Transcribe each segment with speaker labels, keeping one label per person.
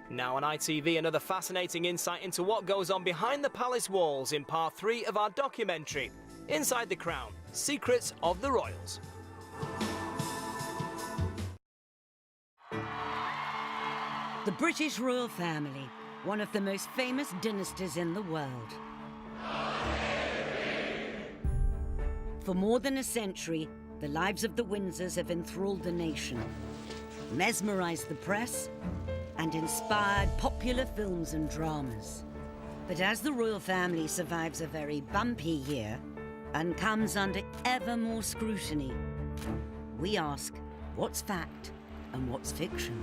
Speaker 1: Now on ITV, another fascinating insight into what goes on behind the palace walls in part 3 of our documentary, Inside the Crown, Secrets of the Royals.
Speaker 2: The British royal family, one of the most famous dynasties in the world. For more than a century, the lives of the Windsors have enthralled the nation, mesmerized the press, and inspired popular films and dramas. But as the royal family survives a very bumpy year and comes under ever more scrutiny, we ask, what's fact and what's fiction?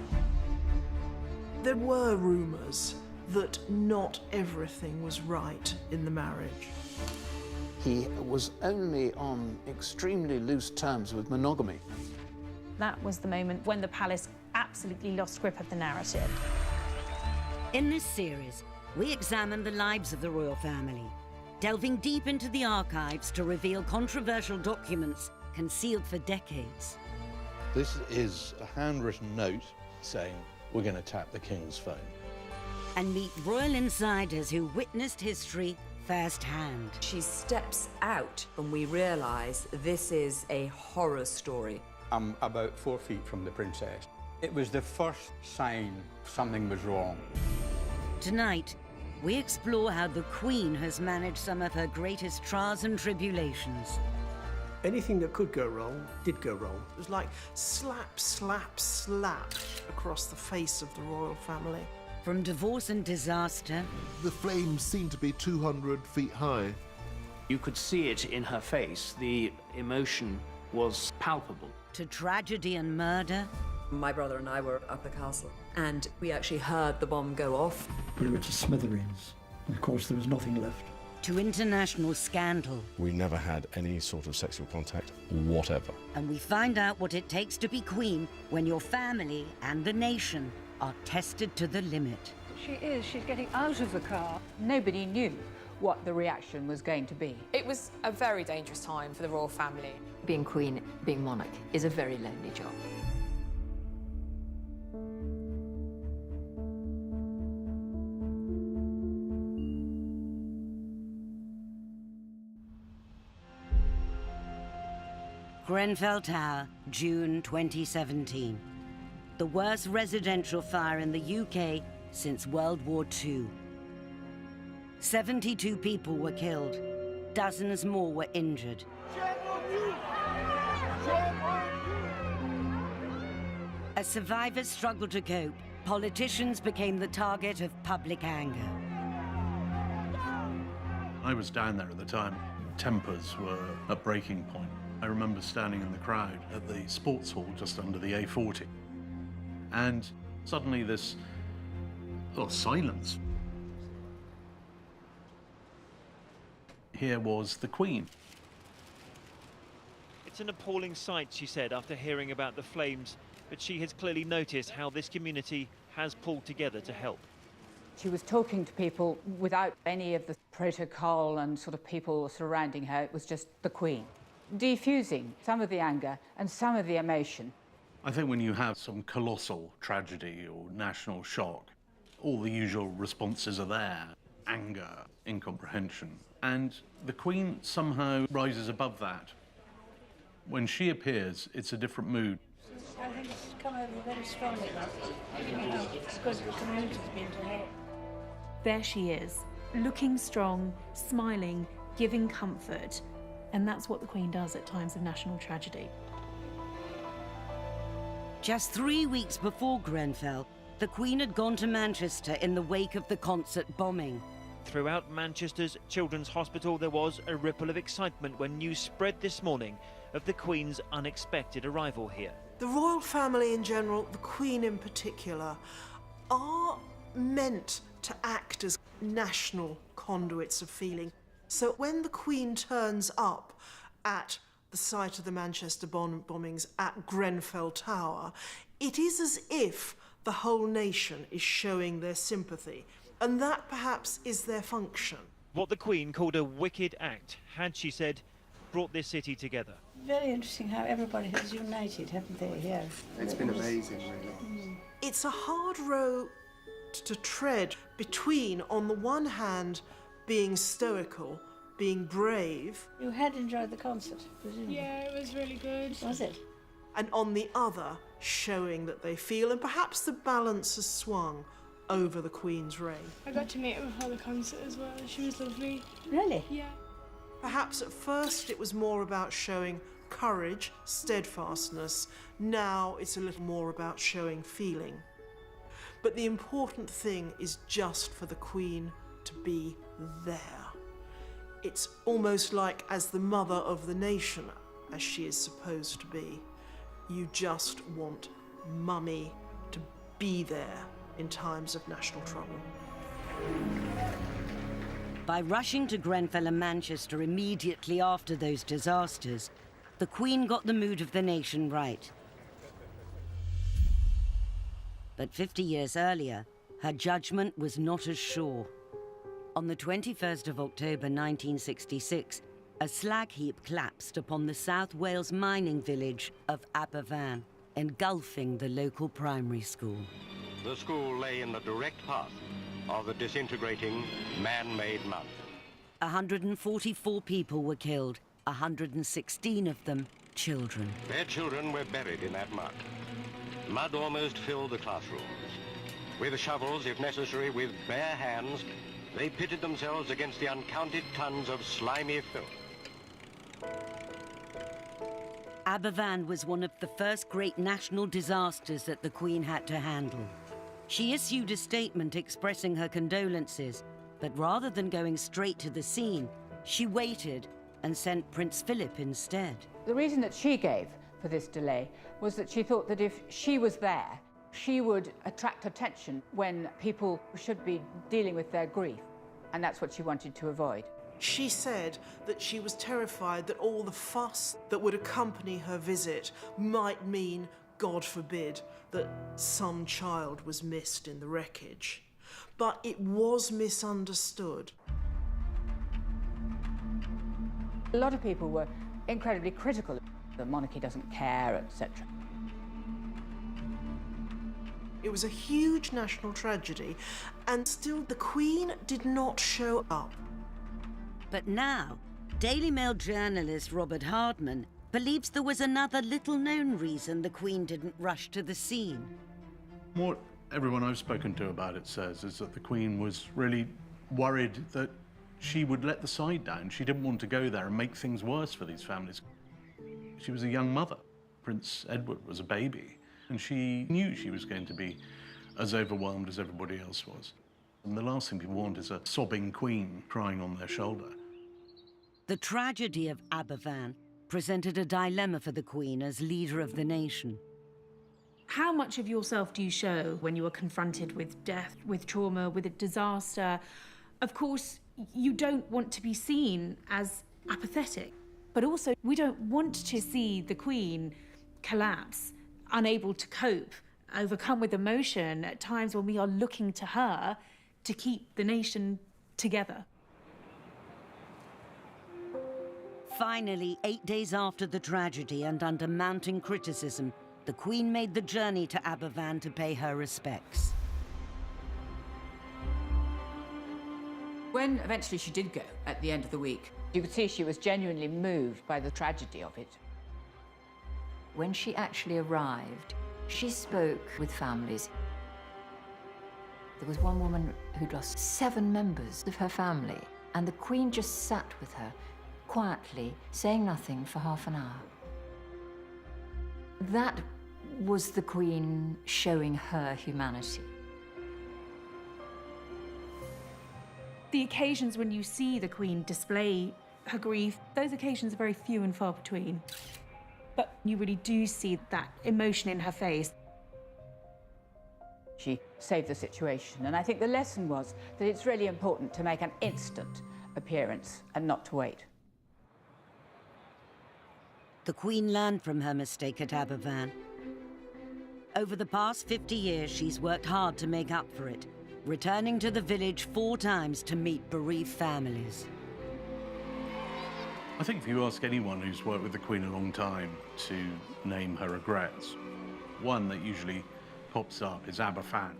Speaker 3: There were rumours that not everything was right in the marriage.
Speaker 4: He was only on extremely loose terms with monogamy.
Speaker 5: That was the moment when the palace absolutely lost grip of the narrative.
Speaker 2: In this series, we examine the lives of the royal family, delving deep into the archives to reveal controversial documents concealed for decades.
Speaker 6: This is a handwritten note saying, we're going to tap the King's phone.
Speaker 2: And meet royal insiders who witnessed history firsthand.
Speaker 7: She steps out and we realise this is a horror story.
Speaker 8: I'm about 4 feet from the princess. It was the first sign something was wrong.
Speaker 2: Tonight, we explore how the Queen has managed some of her greatest trials and tribulations.
Speaker 9: Anything that could go wrong did go wrong.
Speaker 3: It was like slap, slap, slap across the face of the royal family.
Speaker 2: From divorce and disaster...
Speaker 10: The flames seemed to be 200 feet high.
Speaker 11: You could see it in her face. The emotion was palpable.
Speaker 2: To tragedy and murder.
Speaker 7: My brother and I were up the castle, and we actually heard the bomb go off.
Speaker 9: Pretty much to smithereens. Of course, there was nothing left.
Speaker 2: To international scandal.
Speaker 12: We never had any sort of sexual contact, whatever.
Speaker 2: And we find out what it takes to be queen when your family and the nation are tested to the limit.
Speaker 13: She's getting out of the car. Nobody knew what the reaction was going to be.
Speaker 14: It was a very dangerous time for the royal family.
Speaker 7: Being queen, being monarch, is a very lonely job.
Speaker 2: Grenfell Tower, June 2017. The worst residential fire in the UK since World War II. 72 people were killed. Dozens more were injured. As survivors struggled to cope, politicians became the target of public anger.
Speaker 15: I was down there at the time. Tempers were at breaking point. I remember standing in the crowd at the sports hall just under the A40. And suddenly this silence. Here was the Queen.
Speaker 16: It's an appalling sight, she said, after hearing about the flames, but she has clearly noticed how this community has pulled together to help.
Speaker 13: She was talking to people without any of the protocol and sort of people surrounding her. It was just the Queen, defusing some of the anger and some of the emotion.
Speaker 15: I think when you have some colossal tragedy or national shock, all the usual responses are there. Anger, incomprehension. And the Queen somehow rises above that. When she appears, it's a different mood.
Speaker 13: I think it's come over very strongly. It's because the community's been to help.
Speaker 5: There she is, looking strong, smiling, giving comfort. And that's what the Queen does at times of national tragedy.
Speaker 2: Just 3 weeks before Grenfell, the Queen had gone to Manchester in the wake of the concert bombing.
Speaker 16: Throughout Manchester's Children's Hospital, there was a ripple of excitement when news spread this morning of the Queen's unexpected arrival here.
Speaker 3: The royal family in general, the Queen in particular, are meant to act as national conduits of feeling. So when the Queen turns up at the site of the Manchester bombings at Grenfell Tower, it is as if the whole nation is showing their sympathy. And that perhaps is their function.
Speaker 16: What the Queen called a wicked act had, she said, brought this city together.
Speaker 13: Very interesting how everybody has united, haven't they? Yeah.
Speaker 17: It's been amazing, really.
Speaker 3: It's a hard row to tread between, on the one hand, being stoical, being brave.
Speaker 17: You had enjoyed the concert, presumably?
Speaker 18: Yeah, it was really good.
Speaker 17: Was it?
Speaker 3: And on the other, showing that they feel, and perhaps the balance has swung over the Queen's reign.
Speaker 18: I got to meet her before the concert as well. She was lovely.
Speaker 17: Really?
Speaker 18: Yeah.
Speaker 3: Perhaps at first it was more about showing courage, steadfastness. Now it's a little more about showing feeling. But the important thing is just for the Queen to be there. It's almost like as the mother of the nation, as she is supposed to be. You just want Mummy to be there in times of national trouble.
Speaker 2: By rushing to Grenfell and Manchester immediately after those disasters, the Queen got the mood of the nation right. But 50 years earlier, her judgment was not as sure. On the 21st of October 1966, a slag heap collapsed upon the South Wales mining village of Aberfan, engulfing the local primary school.
Speaker 19: The school lay in the direct path of the disintegrating man-made mud.
Speaker 2: 144 people were killed, 116 of them children.
Speaker 19: Their children were buried in that mud. Mud almost filled the classrooms. With shovels, if necessary, with bare hands, they pitted themselves against the uncounted tons of slimy filth.
Speaker 2: Aberfan was one of the first great national disasters that the Queen had to handle. She issued a statement expressing her condolences, but rather than going straight to the scene, she waited and sent Prince Philip instead.
Speaker 13: The reason that she gave for this delay was that she thought that if she was there, she would attract attention when people should be dealing with their grief, and that's what she wanted to avoid.
Speaker 3: She said that she was terrified that all the fuss that would accompany her visit might mean, God forbid, that some child was missed in the wreckage. But it was misunderstood.
Speaker 13: A lot of people were incredibly critical. The monarchy doesn't care, etc.
Speaker 3: It was a huge national tragedy, and still the Queen did not show up.
Speaker 2: But now, Daily Mail journalist Robert Hardman believes there was another little-known reason the Queen didn't rush to the scene.
Speaker 15: What everyone I've spoken to about it says is that the Queen was really worried that she would let the side down. She didn't want to go there and make things worse for these families. She was a young mother. Prince Edward was a baby, and she knew she was going to be as overwhelmed as everybody else was. And the last thing people want is a sobbing Queen crying on their shoulder.
Speaker 2: The tragedy of Aberfan presented a dilemma for the Queen as leader of the nation.
Speaker 5: How much of yourself do you show when you are confronted with death, with trauma, with a disaster? Of course, you don't want to be seen as apathetic, but also we don't want to see the Queen collapse, unable to cope, overcome with emotion at times when we are looking to her to keep the nation together.
Speaker 2: Finally, 8 days after the tragedy and under mounting criticism, the Queen made the journey to Aberfan to pay her respects.
Speaker 13: When eventually she did go at the end of the week, you could see she was genuinely moved by the tragedy of it.
Speaker 20: When she actually arrived, she spoke with families. There was one woman who'd lost 7 members of her family, and the Queen just sat with her, quietly, saying nothing for half an hour. That was the Queen showing her humanity.
Speaker 5: The occasions when you see the Queen display her grief, those occasions are very few and far between. But you really do see that emotion in her face.
Speaker 13: She saved the situation, and I think the lesson was that it's really important to make an instant appearance and not to wait.
Speaker 2: The Queen learned from her mistake at Aberfan. Over the past 50 years, she's worked hard to make up for it, returning to the village 4 times to meet bereaved families.
Speaker 15: I think if you ask anyone who's worked with the Queen a long time to name her regrets, one that usually pops up is Aberfan.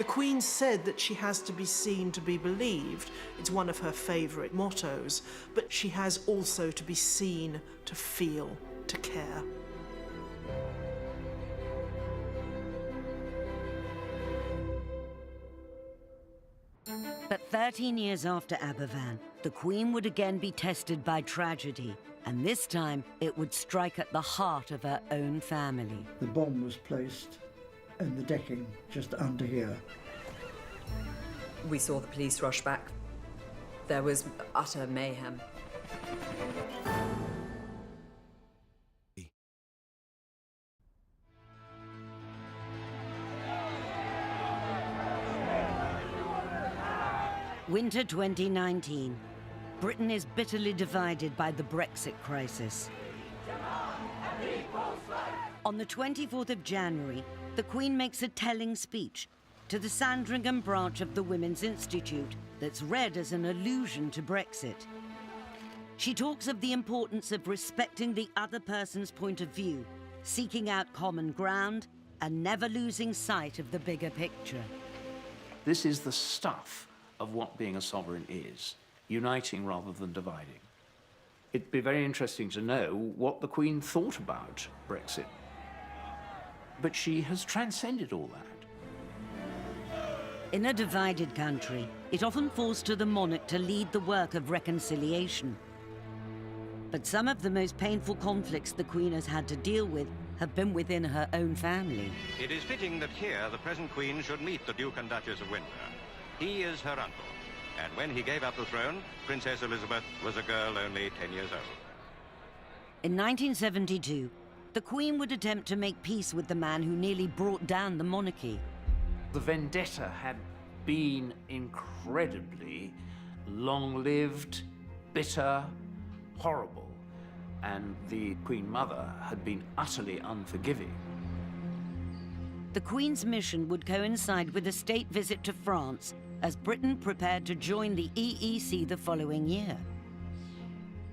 Speaker 3: The Queen said that she has to be seen to be believed. It's one of her favourite mottos. But she has also to be seen to feel, to care.
Speaker 2: But 13 years after Aberfan, the Queen would again be tested by tragedy, and this time it would strike at the heart of her own family.
Speaker 9: The bomb was placed in the decking just under here.
Speaker 7: We saw the police rush back. There was utter mayhem.
Speaker 2: Winter 2019. Britain is bitterly divided by the Brexit crisis. On the 24th of January, the Queen makes a telling speech to the Sandringham branch of the Women's Institute that's read as an allusion to Brexit. She talks of the importance of respecting the other person's point of view, seeking out common ground, and never losing sight of the bigger picture.
Speaker 4: This is the stuff of what being a sovereign is, uniting rather than dividing. It'd be very interesting to know what the Queen thought about Brexit. But she has transcended all that.
Speaker 2: In a divided country, it often falls to the monarch to lead the work of reconciliation. But some of the most painful conflicts the Queen has had to deal with have been within her own family.
Speaker 19: It is fitting that here the present Queen should meet the Duke and Duchess of Windsor. He is her uncle, and when he gave up the throne, Princess Elizabeth was a girl only 10 years old.
Speaker 2: In 1972, the Queen would attempt to make peace with the man who nearly brought down the monarchy.
Speaker 4: The vendetta had been incredibly long-lived, bitter, horrible, and the Queen Mother had been utterly unforgiving.
Speaker 2: The Queen's mission would coincide with a state visit to France as Britain prepared to join the EEC the following year.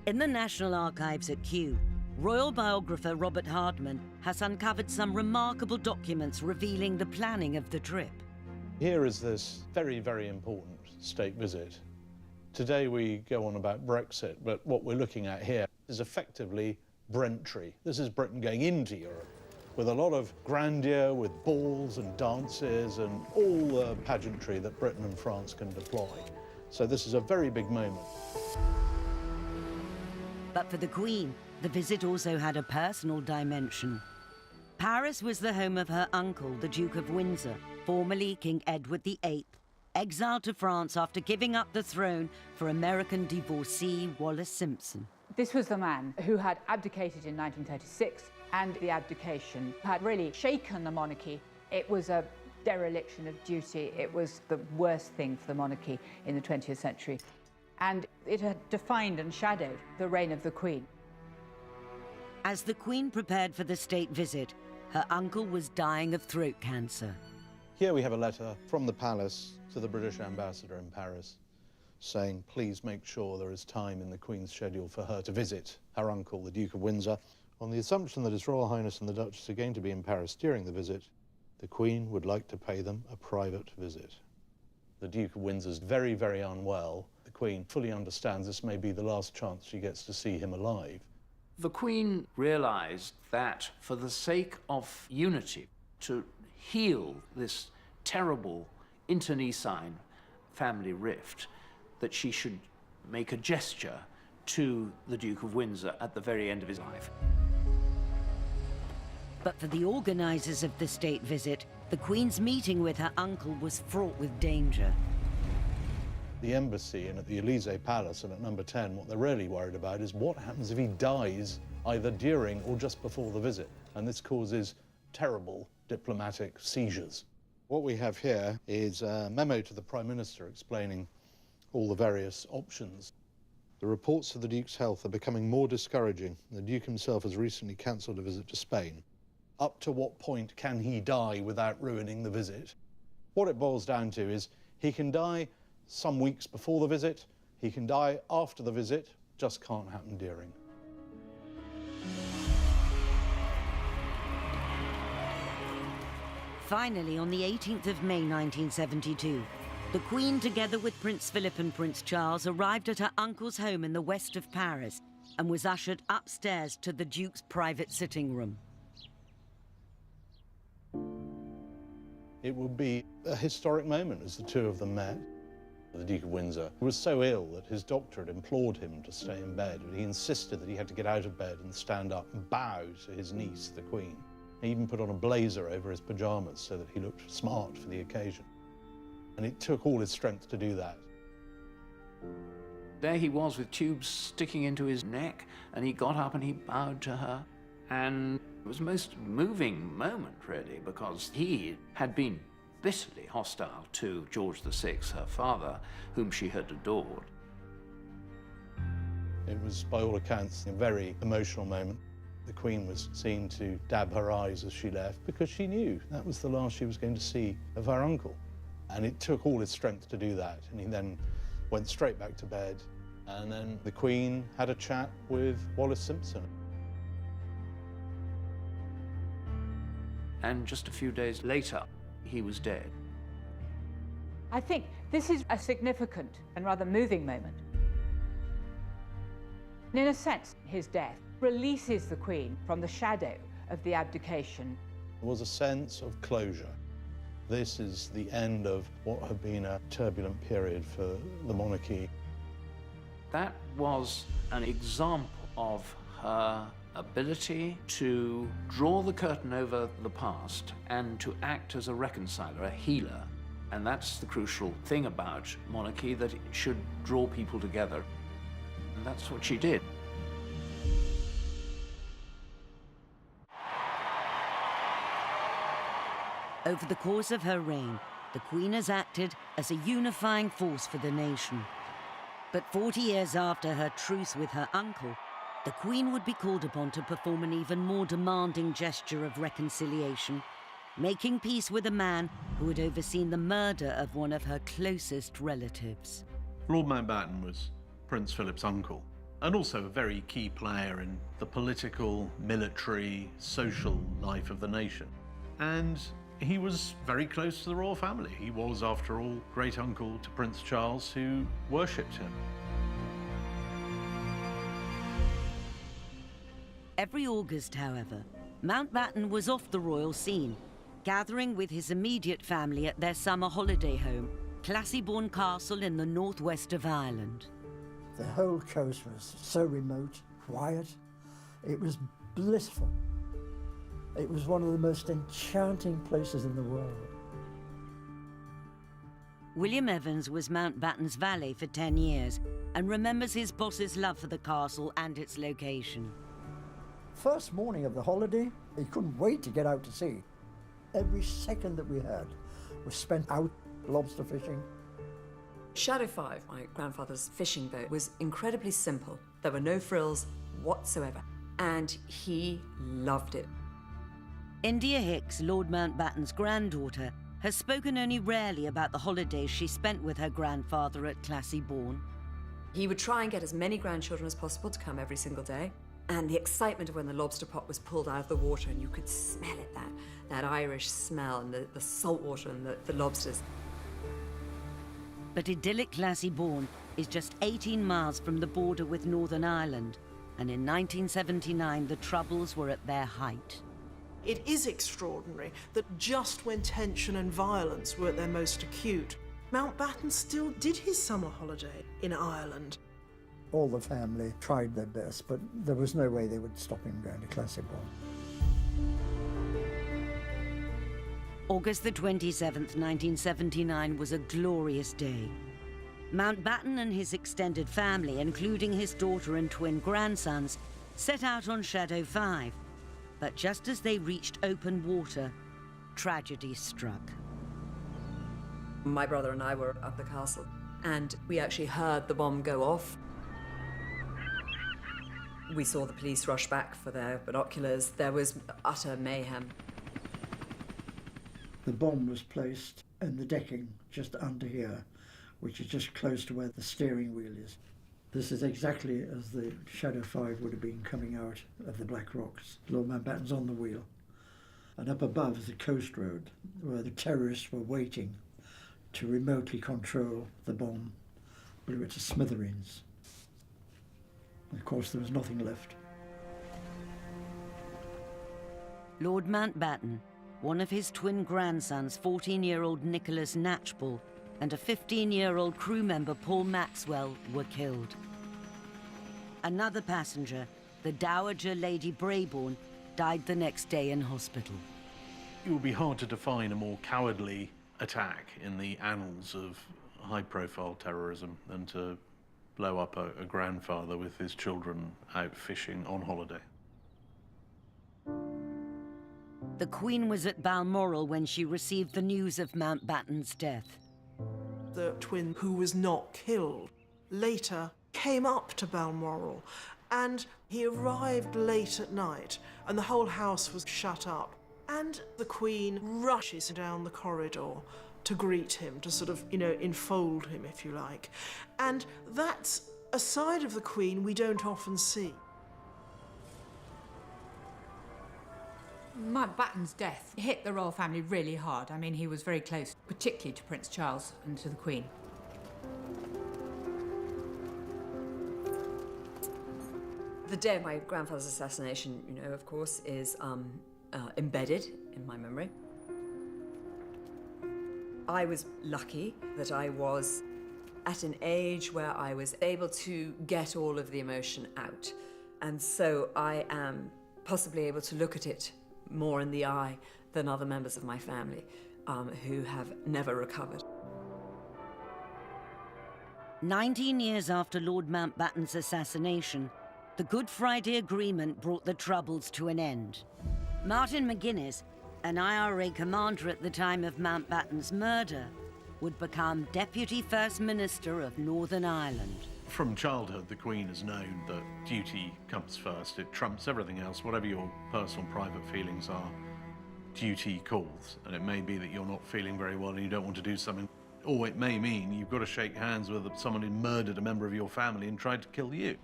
Speaker 2: In the National Archives at Kew, royal biographer Robert Hardman has uncovered some remarkable documents revealing the planning of the trip.
Speaker 6: Here is this very, very important state visit. Today we go on about Brexit, but what we're looking at here is effectively Brentry. This is Britain going into Europe, with a lot of grandeur, with balls and dances and all the pageantry that Britain and France can deploy. So this is a very big moment.
Speaker 2: But for the Queen, the visit also had a personal dimension. Paris was the home of her uncle, the Duke of Windsor, formerly King Edward VIII, exiled to France after giving up the throne for American divorcee Wallis Simpson.
Speaker 13: This was the man who had abdicated in 1936, and the abdication had really shaken the monarchy. It was a dereliction of duty. It was the worst thing for the monarchy in the 20th century. And it had defined and shadowed the reign of the Queen.
Speaker 2: As the Queen prepared for the state visit, her uncle was dying of throat cancer.
Speaker 6: Here we have a letter from the palace to the British ambassador in Paris saying, please make sure there is time in the Queen's schedule for her to visit her uncle, the Duke of Windsor. On the assumption that His Royal Highness and the Duchess are going to be in Paris during the visit, the Queen would like to pay them a private visit. The Duke of Windsor's very, very unwell. The Queen fully understands this may be the last chance she gets to see him alive.
Speaker 4: The Queen realized that for the sake of unity, to heal this terrible internecine family rift, that she should make a gesture to the Duke of Windsor at the very end of his life.
Speaker 2: But for the organisers of the state visit, the Queen's meeting with her uncle was fraught with danger.
Speaker 6: The embassy and at the Élysée Palace and at number 10, what they're really worried about is what happens if he dies either during or just before the visit. And this causes terrible diplomatic seizures. What we have here is a memo to the Prime Minister explaining all the various options. The reports of the Duke's health are becoming more discouraging. The Duke himself has recently cancelled a visit to Spain. Up to what point can he die without ruining the visit? What it boils down to is he can die some weeks before the visit, he can die after the visit, just can't happen during.
Speaker 2: Finally, on the 18th of May 1972, the Queen, together with Prince Philip and Prince Charles, arrived at her uncle's home in the west of Paris and was ushered upstairs to the Duke's private sitting room.
Speaker 6: It would be a historic moment as the two of them met. The Duke of Windsor was so ill that his doctor had implored him to stay in bed, but he insisted that he had to get out of bed and stand up and bow to his niece, the Queen. He even put on a blazer over his pyjamas so that he looked smart for the occasion. And it took all his strength to do that.
Speaker 4: There he was with tubes sticking into his neck, and he got up and he bowed to her. And it was a most moving moment, really, because he had been bitterly hostile to George VI, her father, whom she had adored.
Speaker 6: It was, by all accounts, a very emotional moment. The Queen was seen to dab her eyes as she left because she knew that was the last she was going to see of her uncle. And it took all his strength to do that. And he then went straight back to bed. And then the Queen had a chat with Wallis Simpson.
Speaker 4: And just a few days later, he was dead.
Speaker 13: I think this is a significant and rather moving moment. In a sense, his death releases the Queen from the shadow of the abdication.
Speaker 6: There was a sense of closure. This is the end of what had been a turbulent period for the monarchy.
Speaker 4: That was an example of her ability to draw the curtain over the past and to act as a reconciler, a healer. And that's the crucial thing about monarchy, that it should draw people together. And that's what she did.
Speaker 2: Over the course of her reign, the Queen has acted as a unifying force for the nation. But 40 years after her truce with her uncle, the Queen would be called upon to perform an even more demanding gesture of reconciliation, making peace with a man who had overseen the murder of one of her closest relatives.
Speaker 15: Lord Mountbatten was Prince Philip's uncle, and also a very key player in the political, military, social life of the nation. And he was very close to the royal family. He was, after all, great uncle to Prince Charles, who worshipped him.
Speaker 2: Every August, however, Mountbatten was off the royal scene, gathering with his immediate family at their summer holiday home, Classiebawn Castle in the northwest of Ireland.
Speaker 9: The whole coast was so remote, quiet. It was blissful. It was one of the most enchanting places in the world.
Speaker 2: William Evans was Mountbatten's valet for 10 years and remembers his boss's love for the castle and its location.
Speaker 9: First morning of the holiday, he couldn't wait to get out to sea. Every second that we had was spent out lobster fishing.
Speaker 7: Shadow 5, my grandfather's fishing boat, was incredibly simple. There were no frills whatsoever, and he loved it.
Speaker 2: India Hicks, Lord Mountbatten's granddaughter, has spoken only rarely about the holidays she spent with her grandfather at Classiebawn.
Speaker 7: He would try and get as many grandchildren as possible to come every single day. And the excitement of when the lobster pot was pulled out of the water and you could smell it, that Irish smell and the salt water and the lobsters.
Speaker 2: But idyllic Classiebawn is just 18 miles from the border with Northern Ireland, and in 1979 the Troubles were at their height.
Speaker 3: It is extraordinary that just when tension and violence were at their most acute, Mountbatten still did his summer holiday in Ireland.
Speaker 9: All the family tried their best, but there was no way they would stop him going to Classiebawn.
Speaker 2: August the 27th, 1979 was a glorious day. Mountbatten and his extended family, including his daughter and twin grandsons, set out on Shadow 5. But just as they reached open water, tragedy struck.
Speaker 7: My brother and I were up the castle, and we actually heard the bomb go off. We saw the police rush back for their binoculars. There was utter mayhem.
Speaker 9: The bomb was placed in the decking just under here, which is just close to where the steering wheel is. This is exactly as the Shadow 5 would have been coming out of the Black Rocks. Lord Mountbatten's on the wheel. And up above is the coast road, where the terrorists were waiting to remotely control the bomb, blew it to smithereens. Of course, there was nothing left.
Speaker 2: Lord Mountbatten, one of his twin grandsons, 14-year-old Nicholas Knatchbull, and a 15-year-old crew member, Paul Maxwell, were killed. Another passenger, the Dowager Lady Brabourne, died the next day in hospital.
Speaker 15: It would be hard to define a more cowardly attack in the annals of high-profile terrorism than to blow up a grandfather with his children out fishing on holiday.
Speaker 2: The Queen was at Balmoral when she received the news of Mountbatten's death.
Speaker 3: The twin who was not killed later came up to Balmoral, and he arrived late at night and the whole house was shut up, and the Queen rushes down the corridor to greet him, to sort of, enfold him, if you like. And that's a side of the Queen we don't often see.
Speaker 13: Mountbatten's death hit the royal family really hard. I mean, he was very close, particularly to Prince Charles and to the Queen.
Speaker 7: The day of my grandfather's assassination, of course, is embedded in my memory. I was lucky that I was at an age where I was able to get all of the emotion out. And so I am possibly able to look at it more in the eye than other members of my family who have never recovered.
Speaker 2: 19 years after Lord Mountbatten's assassination, the Good Friday Agreement brought the Troubles to an end. Martin McGuinness, an IRA commander at the time of Mountbatten's murder, would become Deputy First Minister of Northern Ireland.
Speaker 15: From childhood, the Queen has known that duty comes first. It trumps everything else. Whatever your personal, private feelings are, duty calls. And it may be that you're not feeling very well and you don't want to do something. Or it may mean you've got to shake hands with someone who murdered a member of your family and tried to kill you.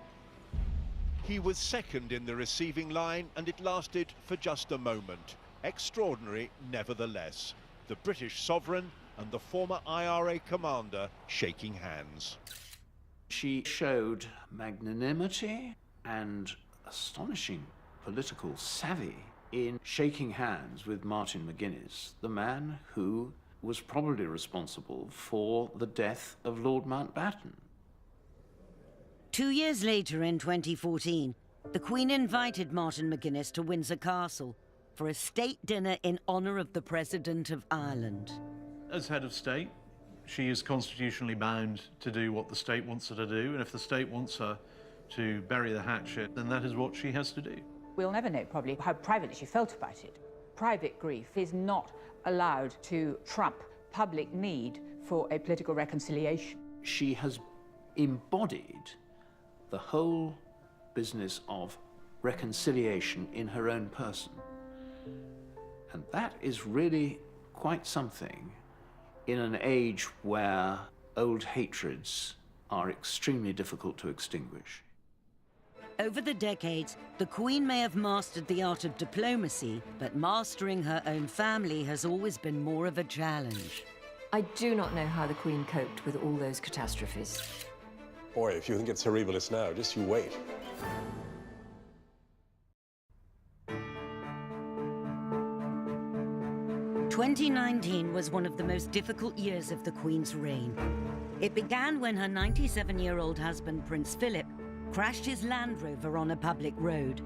Speaker 21: He was second in the receiving line, and it lasted for just a moment. Extraordinary, nevertheless. The British sovereign and the former IRA commander shaking hands.
Speaker 4: She showed magnanimity and astonishing political savvy in shaking hands with Martin McGuinness, the man who was probably responsible for the death of Lord Mountbatten.
Speaker 2: 2 years later, in 2014, the Queen invited Martin McGuinness to Windsor Castle for a state dinner in honour of the President of Ireland.
Speaker 15: As head of state, she is constitutionally bound to do what the state wants her to do, and if the state wants her to bury the hatchet, then that is what she has to do.
Speaker 13: We'll never know, probably, how privately she felt about it. Private grief is not allowed to trump public need for a political reconciliation.
Speaker 4: She has embodied the whole business of reconciliation in her own person. And that is really quite something in an age where old hatreds are extremely difficult to extinguish.
Speaker 2: Over the decades, the Queen may have mastered the art of diplomacy, but mastering her own family has always been more of a challenge.
Speaker 20: I do not know how the Queen coped with all those catastrophes.
Speaker 12: Boy, if you think it's horribilis now, just you wait.
Speaker 2: "2019 was one of the most difficult years of the Queen's reign. It began when her 97-year-old husband, Prince Philip, crashed his Land Rover on a public road.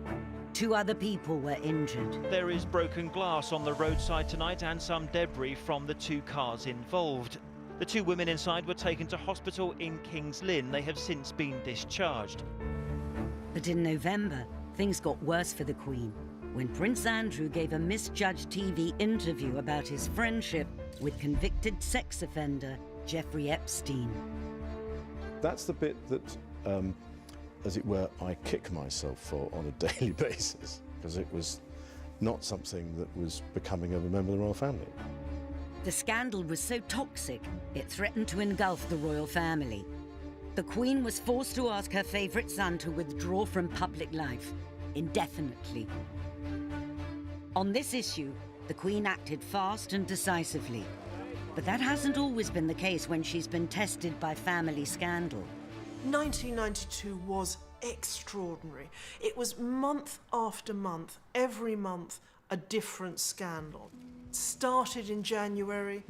Speaker 2: 2 other people were injured.
Speaker 16: There is broken glass on the roadside tonight and some debris from the 2 cars involved. The 2 women inside were taken to hospital in King's Lynn. They have since been discharged.
Speaker 2: But in November, things got worse for the Queen when Prince Andrew gave a misjudged TV interview about his friendship with convicted sex offender Jeffrey Epstein.
Speaker 12: That's the bit that, as it were, I kick myself for on a daily basis, because it was not something that was becoming of a member of the royal family.
Speaker 2: The scandal was so toxic, it threatened to engulf the royal family. The Queen was forced to ask her favourite son to withdraw from public life indefinitely. On this issue, The Queen acted fast and decisively. But that hasn't always been the case when she's been tested by family scandal.
Speaker 3: 1992 was extraordinary. It was month after month, every month, a different scandal. It started in January,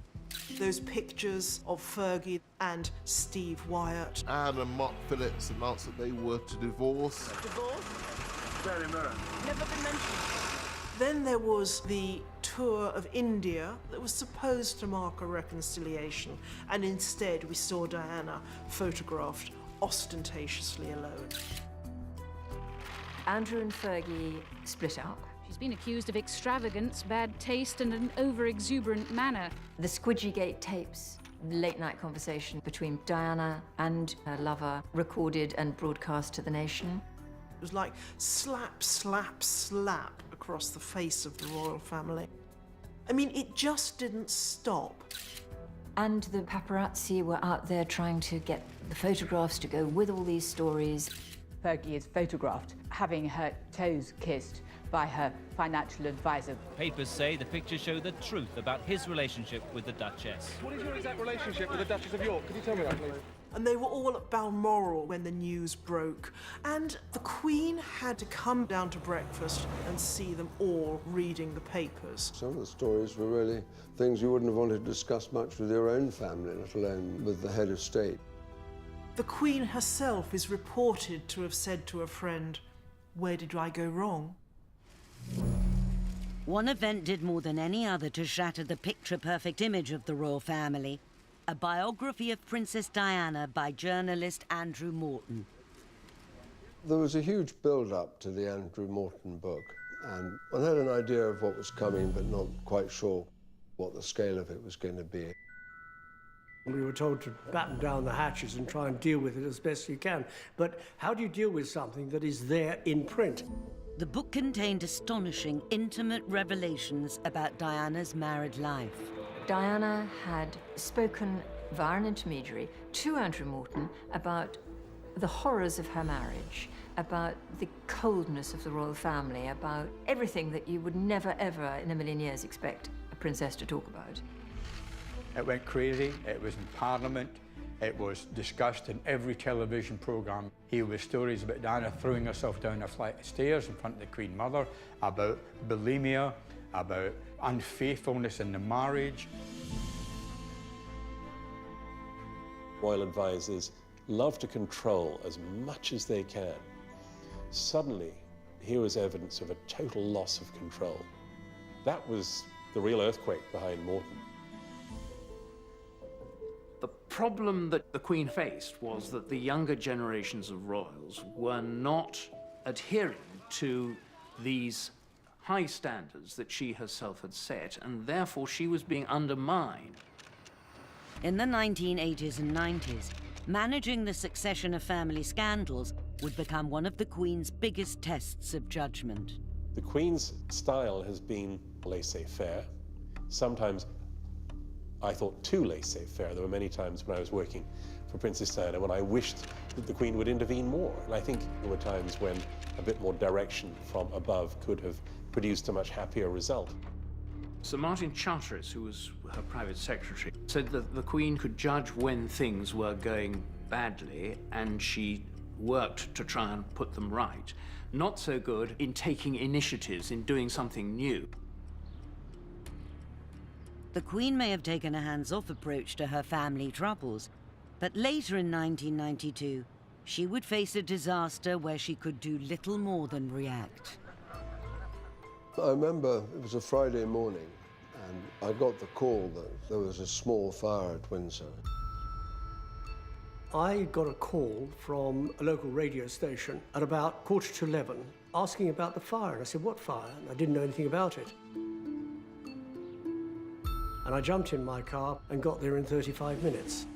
Speaker 3: those pictures of Fergie and Steve Wyatt.
Speaker 10: Anne and Mark Phillips announced that they were to divorce.
Speaker 3: Divorce?
Speaker 10: Very mirror.
Speaker 3: Never been mentioned. Then there was the tour of India that was supposed to mark a reconciliation, and instead we saw Diana photographed ostentatiously alone.
Speaker 20: Andrew and Fergie split up.
Speaker 1: She's been accused of extravagance, bad taste, and an over-exuberant manner.
Speaker 20: The Squidgygate tapes, late-night conversation between Diana and her lover, recorded and broadcast to the nation.
Speaker 3: It was like slap, slap, slap across the face of the royal family. I mean, it just didn't stop.
Speaker 20: And the paparazzi were out there trying to get the photographs to go with all these stories.
Speaker 13: Fergie is photographed having her toes kissed by her financial advisor.
Speaker 22: Papers say the pictures show the truth about his relationship with the Duchess.
Speaker 23: What is your exact relationship with the Duchess of York? Could you tell me that, please?
Speaker 3: And they were all at Balmoral when the news broke. And the Queen had to come down to breakfast and see them all reading the papers.
Speaker 24: Some of the stories were really things you wouldn't have wanted to discuss much with your own family, let alone with the head of state.
Speaker 3: The Queen herself is reported to have said to a friend, "Where did I go wrong?"
Speaker 2: One event did more than any other to shatter the picture-perfect image of the royal family. A biography of Princess Diana by journalist Andrew Morton.
Speaker 24: There was a huge build-up to the Andrew Morton book, and I had an idea of what was coming, but not quite sure what the scale of it was going to be.
Speaker 25: We were told to batten down the hatches and try and deal with it as best you can. But how do you deal with something that is there in print?
Speaker 2: The book contained astonishing, intimate revelations about Diana's married life.
Speaker 20: Diana had spoken via an intermediary to Andrew Morton about the horrors of her marriage, about the coldness of the royal family, about everything that you would never, ever in a million years expect a princess to talk about.
Speaker 8: It went crazy. It was in Parliament. It was discussed in every television programme. Here were stories about Diana throwing herself down a flight of stairs in front of the Queen Mother, about bulimia, about unfaithfulness in the marriage.
Speaker 26: Royal advisors love to control as much as they can. Suddenly, here was evidence of a total loss of control. That was the real earthquake behind Morton.
Speaker 4: The problem that the Queen faced was that the younger generations of royals were not adhering to these high standards that she herself had set, and therefore she was being undermined.
Speaker 2: In the 1980s and 90s, managing the succession of family scandals would become one of the Queen's biggest tests of judgment.
Speaker 26: The Queen's style has been laissez-faire, sometimes I thought too laissez-faire. There were many times when I was working for Princess Diana when I wished that the Queen would intervene more. And I think there were times when a bit more direction from above could have produced a much happier result.
Speaker 4: Sir Martin Charteris, who was her private secretary, said that the Queen could judge when things were going badly, and she worked to try and put them right. Not so good in taking initiatives, in doing something new.
Speaker 2: The Queen may have taken a hands-off approach to her family troubles, but later in 1992, she would face a disaster where she could do little more than react.
Speaker 24: I remember it was a Friday morning, and I got the call that there was a small fire at Windsor.
Speaker 25: I got a call from a local radio station at about 11:15 asking about the fire. And I said, "What fire?" And I didn't know anything about it. And I jumped in my car and got there in 35 minutes.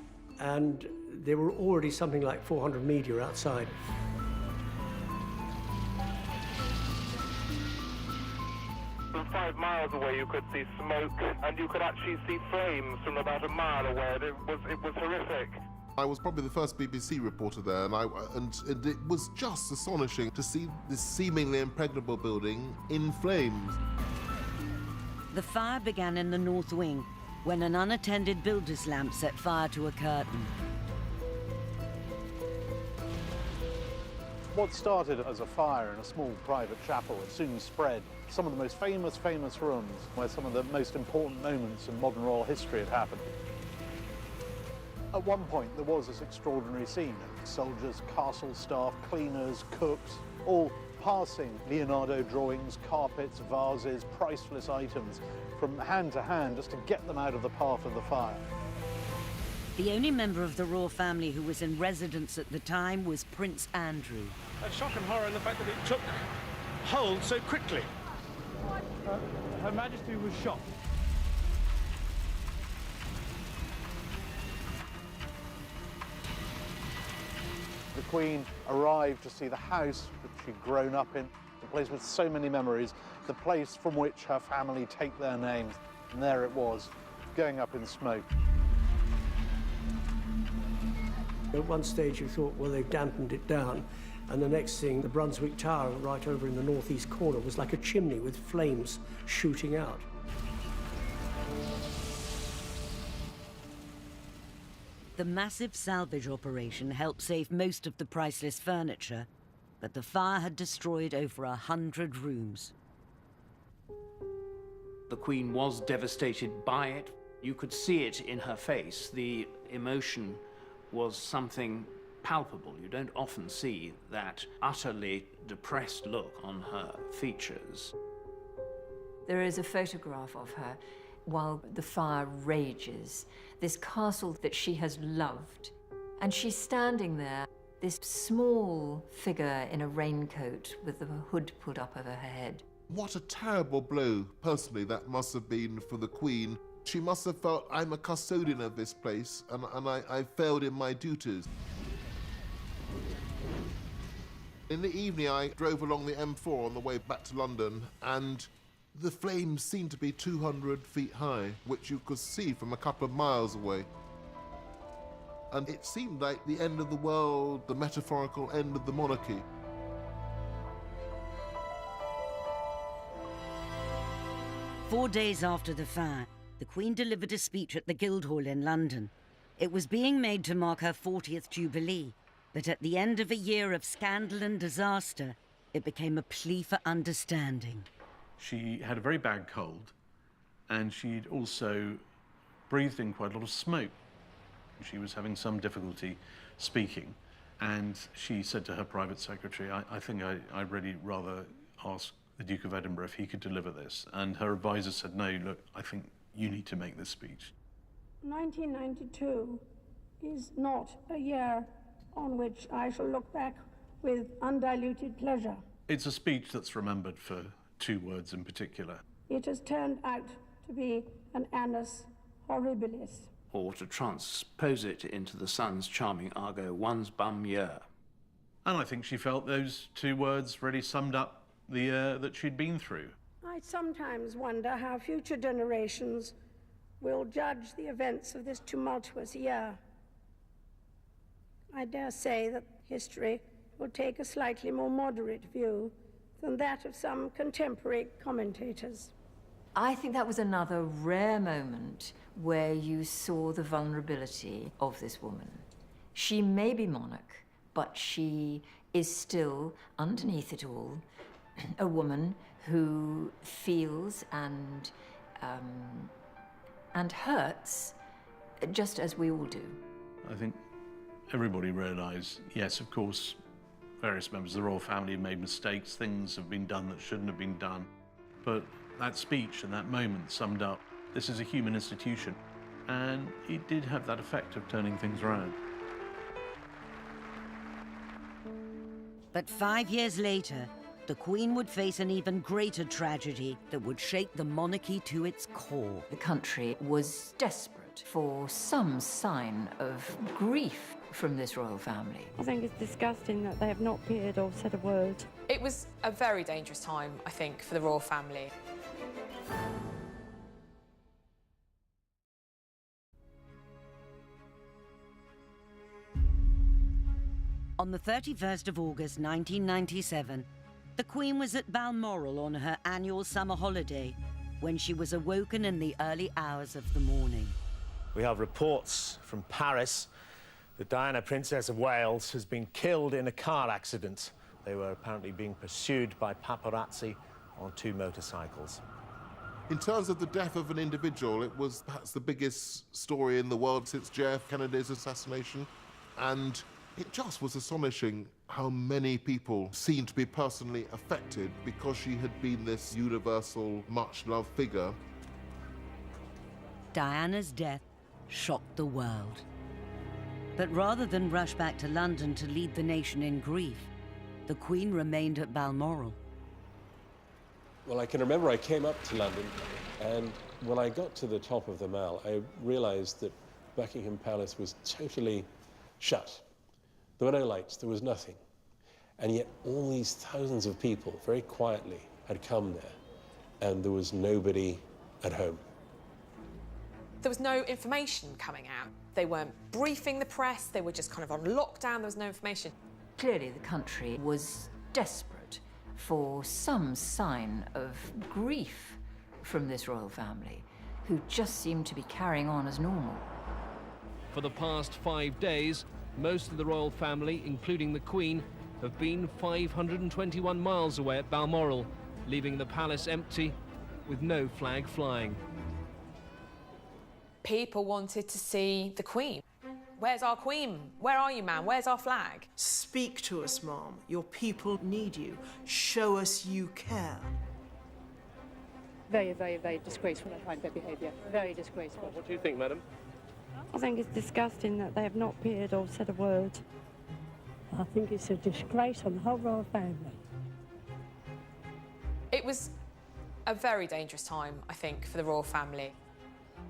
Speaker 25: And there were already something like 400 media outside.
Speaker 23: From 5 miles away you could see smoke, and you could actually see flames from about a mile away. It was horrific.
Speaker 10: I was probably the first BBC reporter there, and it was just astonishing to see this seemingly impregnable building in flames.
Speaker 2: The fire began in the north wing when an unattended builder's lamp set fire to a curtain.
Speaker 6: What started as a fire in a small private chapel soon spread to some of the most famous rooms where some of the most important moments in modern royal history had happened. At one point, there was this extraordinary scene. Soldiers, castle staff, cleaners, cooks, all passing Leonardo drawings, carpets, vases, priceless items from hand to hand just to get them out of the path of the fire.
Speaker 2: The only member of the royal family who was in residence at the time was Prince Andrew.
Speaker 5: A shock and horror in the fact that it took hold so quickly. Her Majesty was shocked.
Speaker 6: The Queen arrived to see the house which she'd grown up in, the place with so many memories, the place from which her family take their names. And there it was, going up in smoke.
Speaker 25: At one stage you thought, well, they've dampened it down, and the next thing, the Brunswick Tower right over in the northeast corner was like a chimney with flames shooting out.
Speaker 2: The massive salvage operation helped save most of the priceless furniture, but the fire had destroyed over 100 rooms.
Speaker 4: The Queen was devastated by it. You could see it in her face. The emotion was something palpable. You don't often see that utterly depressed look on her features.
Speaker 20: There is a photograph of her while the fire rages, this castle that she has loved. And she's standing there, this small figure in a raincoat with the hood pulled up over her head.
Speaker 10: What a terrible blow, personally, that must have been for the Queen. She must have felt, I'm a custodian of this place, and I failed in my duties. In the evening, I drove along the M4 on the way back to London, and the flames seemed to be 200 feet high, which you could see from a couple of miles away. And it seemed like the end of the world, the metaphorical end of the monarchy.
Speaker 2: Four days after the fire, the Queen delivered a speech at the Guildhall in London. It was being made to mark her 40th Jubilee, but at the end of a year of scandal and disaster, it became a plea for understanding.
Speaker 15: She had a very bad cold, and she'd also breathed in quite a lot of smoke. She was having some difficulty speaking, and she said to her private secretary, I think I'd really rather ask the Duke of Edinburgh if he could deliver this. And her advisor said, no, look, I think you need to make this speech.
Speaker 11: 1992 is not a year on which I shall look back with undiluted pleasure.
Speaker 15: It's a speech that's remembered for two words in particular.
Speaker 11: It has turned out to be an annus horribilis.
Speaker 4: Or to transpose it into the Sun's charming argot, one's bum year.
Speaker 15: And I think she felt those two words really summed up the year that she'd been through.
Speaker 11: I sometimes wonder how future generations will judge the events of this tumultuous year. I dare say that history will take a slightly more moderate view than that of some contemporary commentators.
Speaker 20: I think that was another rare moment where you saw the vulnerability of this woman. She may be monarch, but she is still, underneath it all, a woman who feels and hurts just as we all do.
Speaker 15: I think everybody realised, yes, of course, various members of the royal family have made mistakes, things have been done that shouldn't have been done, but that speech and that moment summed up, this is a human institution, and it did have that effect of turning things around.
Speaker 2: But 5 years later, the Queen would face an even greater tragedy that would shake the monarchy to its core.
Speaker 20: The country was desperate for some sign of grief from this royal family.
Speaker 14: I think it's disgusting that they have not appeared or said a word.
Speaker 17: It was a very dangerous time, I think, for the royal family.
Speaker 2: On the 31st of August 1997, the Queen was at Balmoral on her annual summer holiday when she was awoken in the early hours of the morning.
Speaker 7: We have reports from Paris that Diana, Princess of Wales, has been killed in a car accident. They were apparently being pursued by paparazzi on 2 motorcycles.
Speaker 10: In terms of the death of an individual, it was perhaps the biggest story in the world since JF Kennedy's assassination. And it just was astonishing how many people seemed to be personally affected because she had been this universal, much-loved figure.
Speaker 2: Diana's death shocked the world. But rather than rush back to London to lead the nation in grief, the Queen remained at Balmoral.
Speaker 26: Well, I can remember I came up to London, and when I got to the top of the Mall, I realized that Buckingham Palace was totally shut. There were no lights, there was nothing. And yet all these thousands of people, very quietly, had come there, and there was nobody at home.
Speaker 17: There was no information coming out. They weren't briefing the press, they were just kind of on lockdown, there was no information.
Speaker 20: Clearly the country was desperate for some sign of grief from this royal family, who just seemed to be carrying on as normal.
Speaker 9: For the past 5 days, most of the royal family, including the Queen, have been 521 miles away at Balmoral, leaving the palace empty with no flag flying.
Speaker 17: People wanted to see the Queen. Where's our Queen? Where are you, ma'am? Where's our flag?
Speaker 3: Speak to us, Mom. Your people need you. Show us you care.
Speaker 14: Very, very, very disgraceful, I find their behaviour. Very disgraceful.
Speaker 9: What do you think, madam?
Speaker 14: I think it's disgusting that they have not appeared or said a word.
Speaker 11: I think it's a disgrace on the whole royal family.
Speaker 17: It was a very dangerous time, I think, for the royal family.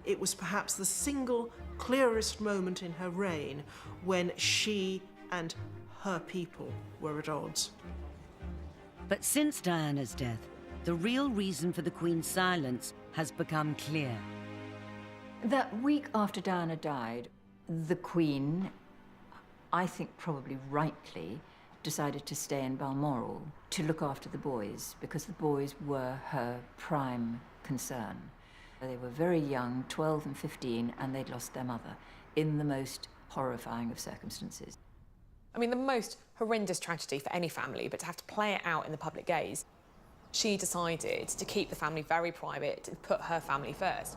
Speaker 3: It was perhaps the single clearest moment in her reign when she and her people were at odds.
Speaker 2: But since Diana's death, the real reason for the Queen's silence has become clear.
Speaker 20: That week after Diana died, the Queen, I think probably rightly, decided to stay in Balmoral to look after the boys, because the boys were her prime concern. They were very young, 12 and 15, and they'd lost their mother in the most horrifying of circumstances.
Speaker 17: I mean, the most horrendous tragedy for any family, but to have to play it out in the public gaze. She decided to keep the family very private and put her family first.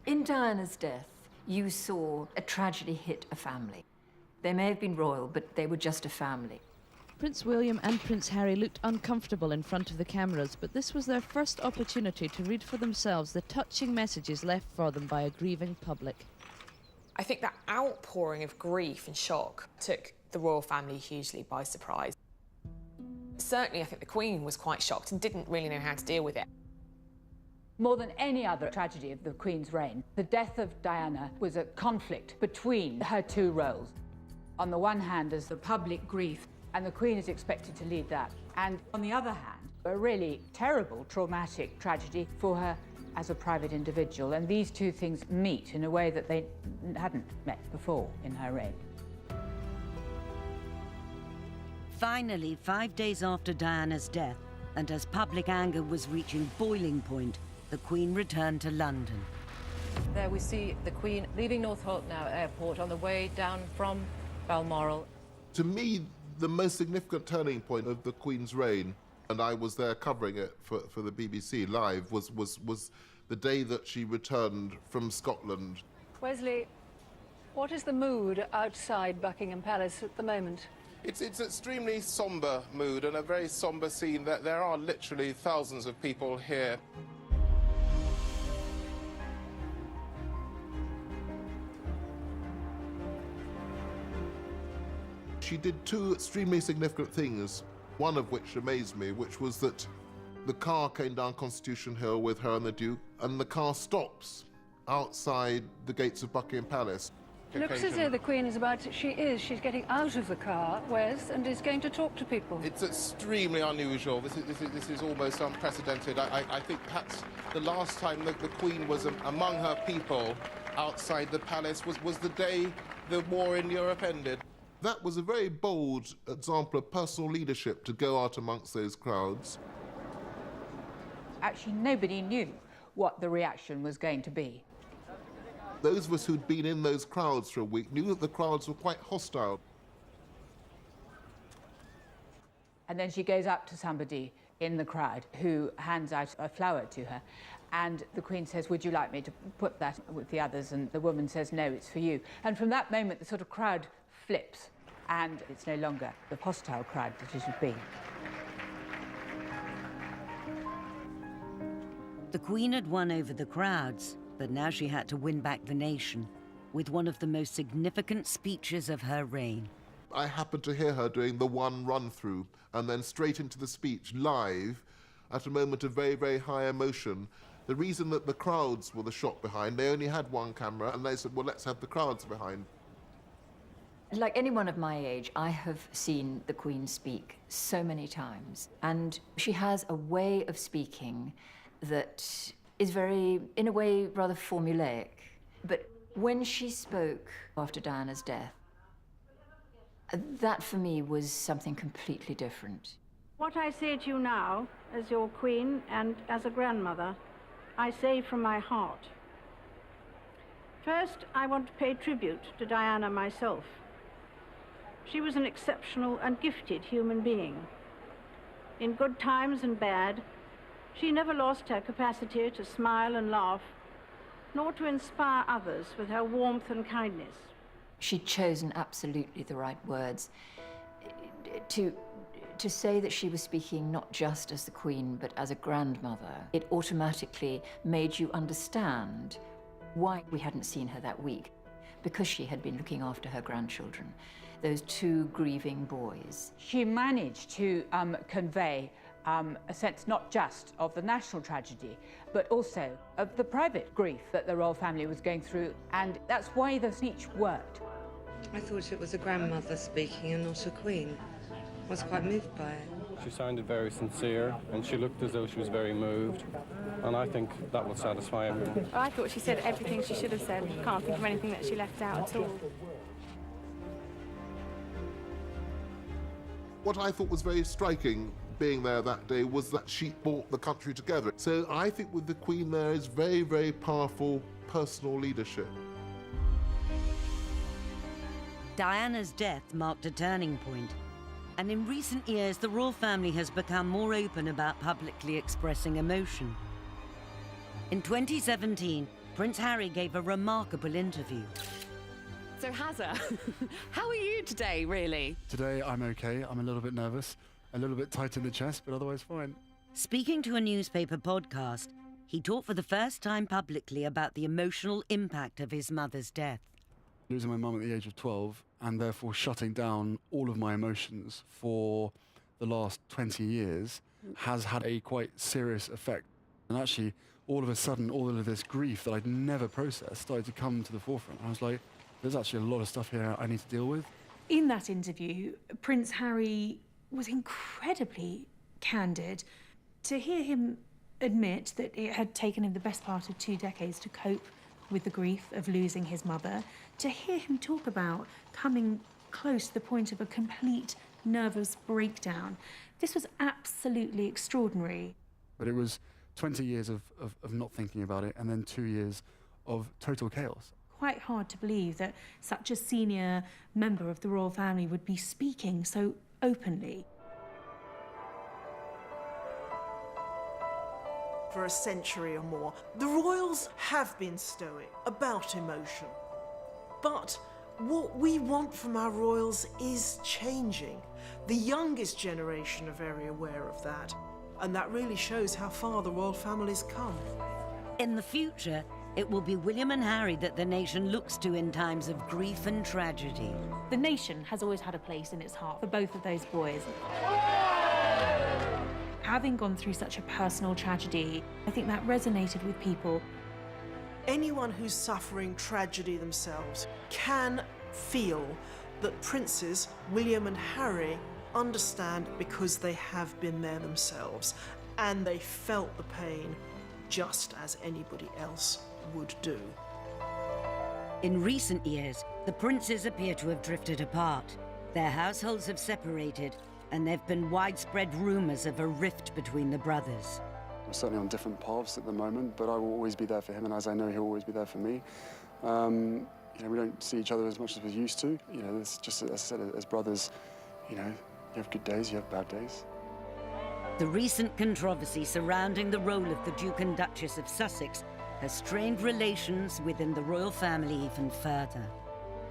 Speaker 20: In Diana's death, you saw a tragedy hit a family. They may have been royal, but they were just a family.
Speaker 16: Prince William and Prince Harry looked uncomfortable in front of the cameras, but this was their first opportunity to read for themselves the touching messages left for them by a grieving public.
Speaker 17: I think that outpouring of grief and shock took the royal family hugely by surprise. Certainly, I think the Queen was quite shocked and didn't really know how to deal with it.
Speaker 13: More than any other tragedy of the Queen's reign, the death of Diana was a conflict between her 2 roles. On the one hand, there's the public grief, and the Queen is expected to lead that. And on the other hand, a really terrible, traumatic tragedy for her as a private individual. And these 2 things meet in a way that they hadn't met before in her reign.
Speaker 2: Finally, 5 days after Diana's death, and as public anger was reaching boiling point, the Queen returned to London.
Speaker 18: There we see the Queen leaving Northolt now Airport on the way down from Balmoral.
Speaker 10: To me, the most significant turning point of the Queen's reign, and I was there covering it for the BBC Live, was the day that she returned from Scotland.
Speaker 19: Wesley, what is the mood outside Buckingham Palace at the moment?
Speaker 23: It's extremely sombre mood and a very sombre scene. There are literally thousands of people here.
Speaker 10: She did 2 extremely significant things, one of which amazed me, which was that the car came down Constitution Hill with her and the Duke, and the car stops outside the gates of Buckingham Palace.
Speaker 19: Looks as though the Queen is she's getting out of the car, Wes, and is going to talk to people.
Speaker 23: It's extremely unusual. This is almost unprecedented. I think perhaps the last time the Queen was among her people outside the palace was the day the war in Europe ended.
Speaker 10: That was a very bold example of personal leadership to go out amongst those crowds.
Speaker 13: Actually, nobody knew what the reaction was going to be.
Speaker 10: Those of us who'd been in those crowds for a week knew that the crowds were quite hostile.
Speaker 13: And then she goes up to somebody in the crowd who hands out a flower to her. And the Queen says, "Would you like me to put that with the others?" And the woman says, "No, it's for you." And from that moment, the sort of crowd flips, and it's no longer the hostile crowd that it had been.
Speaker 2: The Queen had won over the crowds, but now she had to win back the nation with one of the most significant speeches of her reign.
Speaker 10: I happened to hear her doing the one run-through and then straight into the speech live at a moment of very, very high emotion. The reason that the crowds were the shot behind, they only had one camera, and they said, well, let's have the crowds behind.
Speaker 20: Like anyone of my age, I have seen the Queen speak so many times, and she has a way of speaking that is very, in a way, rather formulaic. But when she spoke after Diana's death, that for me was something completely different.
Speaker 11: What I say to you now, as your Queen and as a grandmother, I say from my heart. First, I want to pay tribute to Diana myself. She was an exceptional and gifted human being. In good times and bad, she never lost her capacity to smile and laugh, nor to inspire others with her warmth and kindness.
Speaker 20: She'd chosen absolutely the right words. To say that she was speaking not just as the Queen, but as a grandmother, it automatically made you understand why we hadn't seen her that week, because she had been looking after her grandchildren, those two grieving boys.
Speaker 13: She managed to convey a sense not just of the national tragedy, but also of the private grief that the royal family was going through, and that's why the speech worked.
Speaker 14: I thought it was a grandmother speaking and not a queen. I was quite moved by it.
Speaker 5: She sounded very sincere, and she looked as though she was very moved, and I think that will satisfy everyone.
Speaker 1: I thought she said everything she should have said. Can't think of anything that she left out at all.
Speaker 10: What I thought was very striking being there that day was that she brought the country together. So I think with the Queen there is very, very powerful personal leadership.
Speaker 2: Diana's death marked a turning point, and in recent years the royal family has become more open about publicly expressing emotion. In 2017, Prince Harry gave a remarkable interview.
Speaker 8: So Hazza, how are you today, really?
Speaker 12: Today I'm okay. I'm a little bit nervous, a little bit tight in the chest, but otherwise fine.
Speaker 2: Speaking to a newspaper podcast, he talked for the first time publicly about the emotional impact of his mother's death.
Speaker 12: Losing my mum at the age of 12 and therefore shutting down all of my emotions for the last 20 years has had a quite serious effect. And actually, all of a sudden, all of this grief that I'd never processed started to come to the forefront. I was like, there's actually a lot of stuff here I need to deal with.
Speaker 21: In that interview, Prince Harry was incredibly candid. To hear him admit that it had taken him the best part of 2 decades to cope with the grief of losing his mother, to hear him talk about coming close to the point of a complete nervous breakdown, this was absolutely extraordinary.
Speaker 12: But it was 20 years of not thinking about it, and then 2 years of total chaos.
Speaker 21: Quite hard to believe that such a senior member of the royal family would be speaking so openly.
Speaker 3: For a century or more, the royals have been stoic about emotion. But what we want from our royals is changing. The youngest generation are very aware of that, and that really shows how far the royal family's come.
Speaker 2: In the future, it will be William and Harry that the nation looks to in times of grief and tragedy.
Speaker 21: The nation has always had a place in its heart for both of those boys. Having gone through such a personal tragedy, I think that resonated with people.
Speaker 3: Anyone who's suffering tragedy themselves can feel that Princes William and Harry understand because they have been there themselves, and they felt the pain just as anybody else would do.
Speaker 2: In recent years, the princes appear to have drifted apart. Their households have separated, and there have been widespread rumours of a rift between the brothers.
Speaker 12: We're certainly on different paths at the moment, but I will always be there for him, and as I know he'll always be there for me. You know, we don't see each other as much as we used to. You know, it's just, as I said, as brothers, you know, you have good days, you have bad days.
Speaker 2: The recent controversy surrounding the role of the Duke and Duchess of Sussex has strained relations within the royal family even further.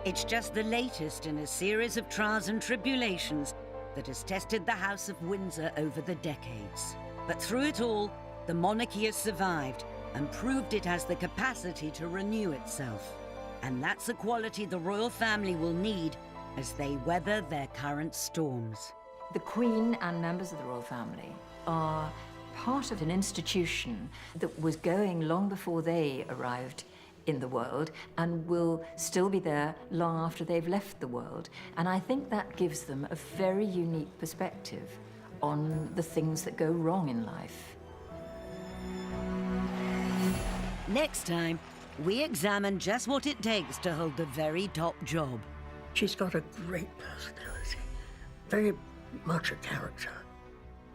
Speaker 2: It's just the latest in a series of trials and tribulations that has tested the House of Windsor over the decades. But through it all, the monarchy has survived and proved it has the capacity to renew itself. And that's a quality the royal family will need as they weather their current storms.
Speaker 20: The Queen and members of the royal family are part of an institution that was going long before they arrived in the world and will still be there long after they've left the world. And I think that gives them a very unique perspective on the things that go wrong in life.
Speaker 2: Next time, we examine just what it takes to hold the very top job.
Speaker 4: She's got a great personality, very much a character.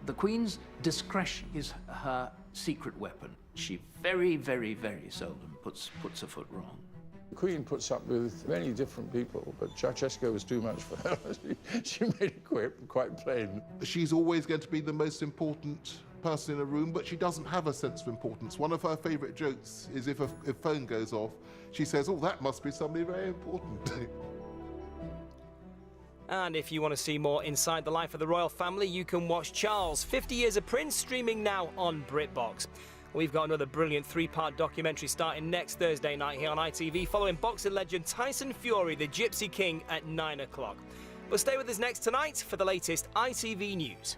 Speaker 6: The Queen's discretion is her secret weapon. She very, very, very seldom puts her foot wrong.
Speaker 15: The Queen puts up with many different people, but Ceausescu was too much for her. She made it quite plain.
Speaker 10: She's always going to be the most important person in a room, but she doesn't have a sense of importance. One of her favourite jokes is if a phone goes off, she says, "Oh, that must be somebody very important."
Speaker 22: And if you want to see more inside the life of the royal family, you can watch Charles, 50 Years a Prince, streaming now on BritBox. We've got another brilliant 3-part documentary starting next Thursday night here on ITV, following boxing legend Tyson Fury, the Gypsy King, at 9 o'clock. But stay with us next tonight for the latest ITV news.